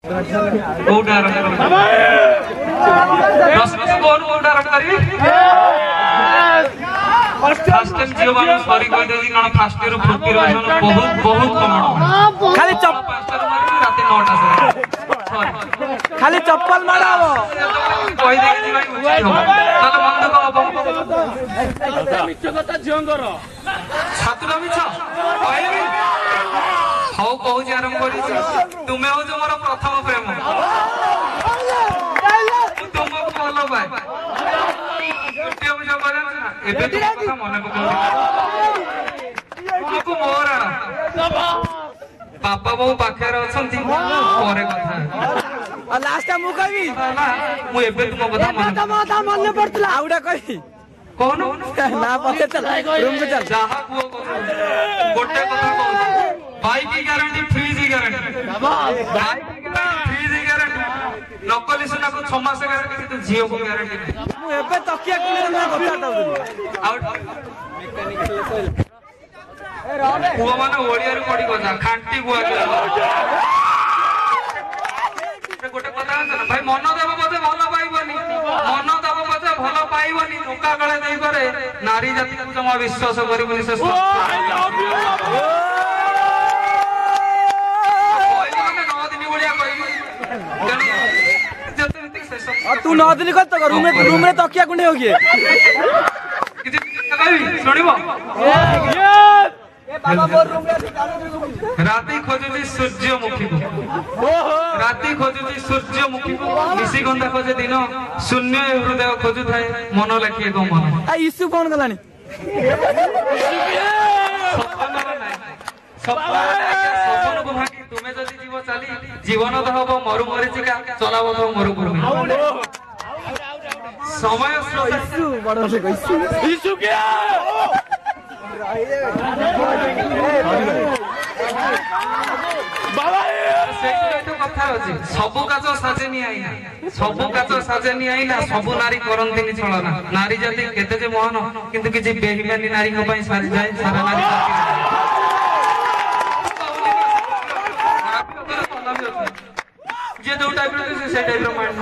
कोउडा रख दस बस कोन कोउडा रख करी फर्स्ट टाइम जीव मानु सॉरी कह दे कारण फर्स्ट ईयर फुर्ती रहन बहुत बहुत कम खाली चप रात 9टा से खाली चप्पल माराओ कहि दे कि भाई उचित हो चलो बंद को मिछ कथा झियोंगर छात्र मिछ कहबी हौ कहू जे आरंभ करी तुमे हो जो मोर प्रथम प्रेम तुमको भलो भाई छुट्टी हो जो करे ना एबे तो कथा मने पकड़ तुमको मोर आना पापा बहु पाखे अछंती परे कथा और लास्ट टाइम मु कहबी मु एबे तुम कथा मन पड़तला आउडा कहि कोन ना पते चल रूम को चल जहा को गोटे कथा कहू बाइक की गारंटी फ्री की गारंटी बाइक की गारंटी फ्री की गारंटी नकली सुना को 6 मास गारंटी तो जियो को गारंटी नहीं मु एबे तकिया कोने में कथा आउट पुआ माने ओडिया रे पड़ी कथा खांटी बुआ गोटे कथा है ना भाई मन देव पछे भल पाइबनी मन देव पछे भल पाइबनी धोका गळे देई करे नारी जाति को जमा विश्वास करबनी से तू 9 दिन कर तो रूम में तकिया कुंडे हो गए सुनिबो ए बाबा बोल रूम में राती खोजुची सूर्यमुखी को राती खोजुची सूर्यमुखी को निशी गंधा खोजे दिन शून्य हृदय खोजु थाए मन लाखिए को मन आ इशू फोन गलानी सपन को भागी तुमे जदी जीव चाली जीवन तो हबो मरु मरीचिका चलाबो तो मरु कुर्मी समय इशू बड़ से कइसु इशू क्या बाबा कथा अछि सबु काच साजेनी आइना सबु काच साजेनी आइना सबु नारी करंतिनी छलना नारी जदी केते जे मोहन किंतु किछि बेहिमानी नारी को पई सारी जाय सारा नारी जे दो टाइप रो से टाइप रो माइंड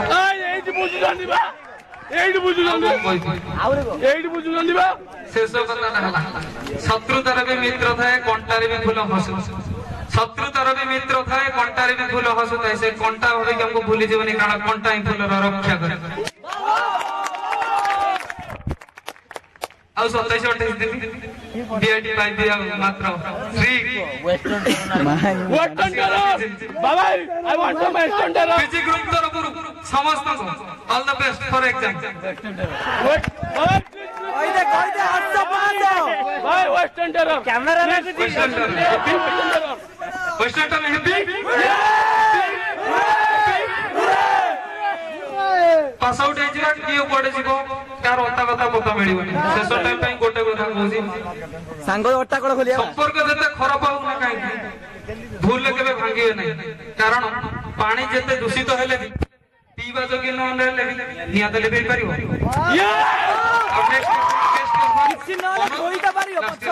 एइट बुझु जंदी बा एइट बुझु जंदी बा शेष कथा हला शत्रुतार भी मित्र थाए कंटारे भी फूल हसु शत्रुतार भी मित्र थाए कंटारे भी फूल हसु थाए से कंटा होई हमको भूली जीवनी कारण कंटा ही फूल रक्षा करे आउ 27 28 दिन बीआईडी पाई दिया मात्र फ्री वेस्टर्न करो बाबा आई वांट टू वेस्टर्न करो पीजी ग्रुप तरफ समस्त को all the best for exam कहि दे 805 भाई वेस्टर्न टेरर कैमरा में वेस्टर्न में हैप्पी पास आउट हे जिवा की पड़े जीवो कार ओता कथा पता मिलिबनी शेष टाइम पई गोटे कथा कहूजी सांगो ओटा कोड खोलिया संपर्क जते खराब हो ना काई भूल केबे भांगिवे नै कारण पानी जते दूषित हेले भी पीवा जोगी न हेले भी निया तले भी परिबो किछि न कोइटा पारियो पछ